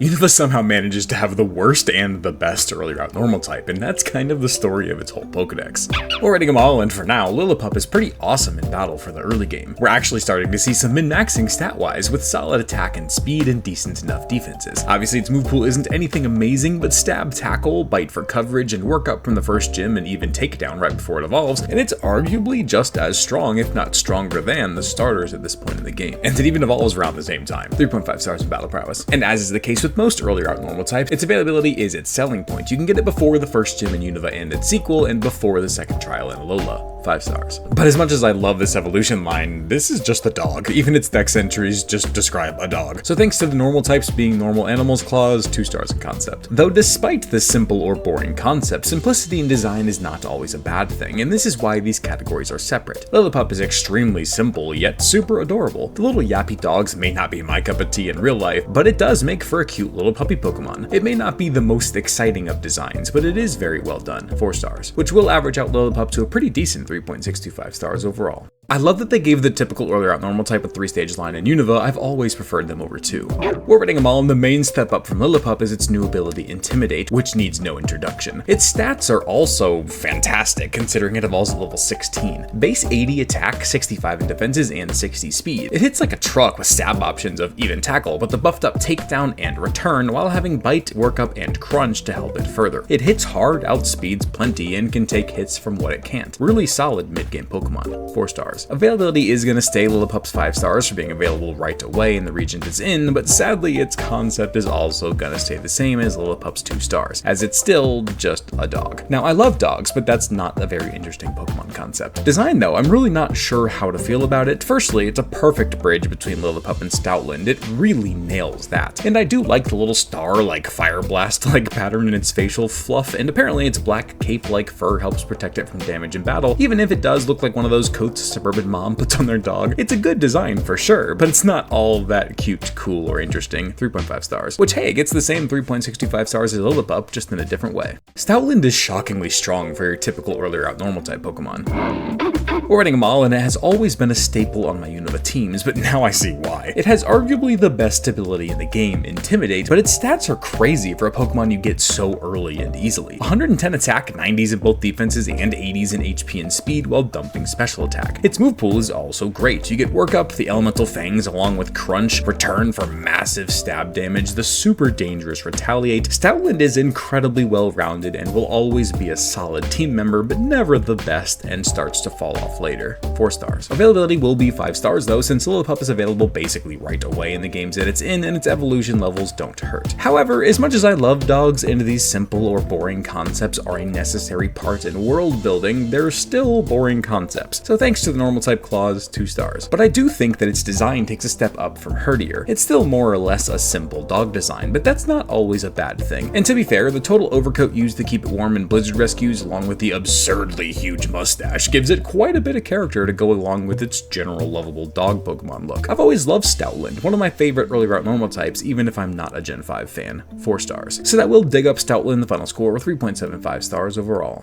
Unova somehow manages to have the worst and the best earlier out normal type, and that's kind of the story of its whole Pokedex. We're rating them all, and for now, Lillipup is pretty awesome in battle for the early game. We're actually starting to see some min-maxing stat-wise, with solid attack and speed and decent enough defenses. Obviously, its move pool isn't anything amazing, but stab, tackle, bite for coverage, and work up from the first gym, and even takedown right before it evolves, and it's arguably just as strong, if not stronger than, the starters at this point in the game. And it even evolves around the same time. 3.5 stars in battle prowess. And as is the case with most earlier out normal types, its availability is its selling point. You can get it before the first gym in Unova and its sequel, and before the second trial in Alola. 5 stars. But as much as I love this evolution line, this is just a dog. Even its dex entries just describe a dog. So thanks to the normal types being normal animals clause, 2 stars in concept. Though despite the simple or boring concept, simplicity in design is not always a bad thing, and this is why these categories are separate. Lillipup is extremely simple, yet super adorable. The little yappy dogs may not be my cup of tea in real life, but it does make for a cute little puppy Pokemon. It may not be the most exciting of designs, but it is very well done. 4 stars, which will average out Lillipup to a pretty decent 3.625 stars overall. I love that they gave the typical earlier out normal type a 3-stage line in Unova. I've always preferred them over 2. We're rating them all, and the main step up from Lillipup is its new ability Intimidate, which needs no introduction. Its stats are also fantastic, considering it evolves at level 16. Base 80 attack, 65 in defenses, and 60 speed. It hits like a truck with stab options of even tackle, but the buffed up takedown and return, while having bite, work up, and crunch to help it further. It hits hard, outspeeds plenty, and can take hits from what it can't. Really solid mid-game Pokemon. 4 stars. Availability is going to stay Lillipup's 5 stars for being available right away in the region it's in, but sadly its concept is also going to stay the same as Lillipup's 2 stars, as it's still just a dog. Now I love dogs, but that's not a very interesting Pokemon concept. Design though, I'm really not sure how to feel about it. Firstly, it's a perfect bridge between Lillipup and Stoutland. It really nails that. And I do like the little star-like fire blast-like pattern in its facial fluff, and apparently its black cape-like fur helps protect it from damage in battle, even if it does look like one of those coats suburban mom puts on their dog. It's a good design for sure, but it's not all that cute, cool, or interesting. 3.5 stars, which hey, gets the same 3.625 stars as Lillipup, just in a different way. Stoutland is shockingly strong for your typical earlier out normal type Pokemon. We're rating them all, and it has always been a staple on my Unova teams, but now I see why. It has arguably the best ability in the game, Intimidate, but its stats are crazy for a Pokemon you get so early and easily. 110 attack, 90s in both defenses, and 80s in HP and speed while dumping special attack. Its move pool is also great. You get Work Up, the Elemental Fangs, along with Crunch, Return for massive stab damage, the super dangerous Retaliate. Stoutland is incredibly well-rounded and will always be a solid team member, but never the best, and starts to fall off later. 4 stars. Availability will be 5 stars though, since Lillipup is available basically right away in the games that it's in, and its evolution levels don't hurt. However, as much as I love dogs and these simple or boring concepts are a necessary part in world building, they're still boring concepts. So thanks to the normal type clause, 2 stars. But I do think that its design takes a step up from herdier. It's still more or less a simple dog design, but that's not always a bad thing. And to be fair, the total overcoat used to keep it warm in blizzard rescues, along with the absurdly huge mustache, gives it quite a bit of character to go along with its general lovable dog Pokemon look. I've always loved Stoutland, one of my favorite earlier out normal types, even if I'm not a Gen 5 fan. 4 stars. So that will dig up Stoutland the final score with 3.75 stars overall.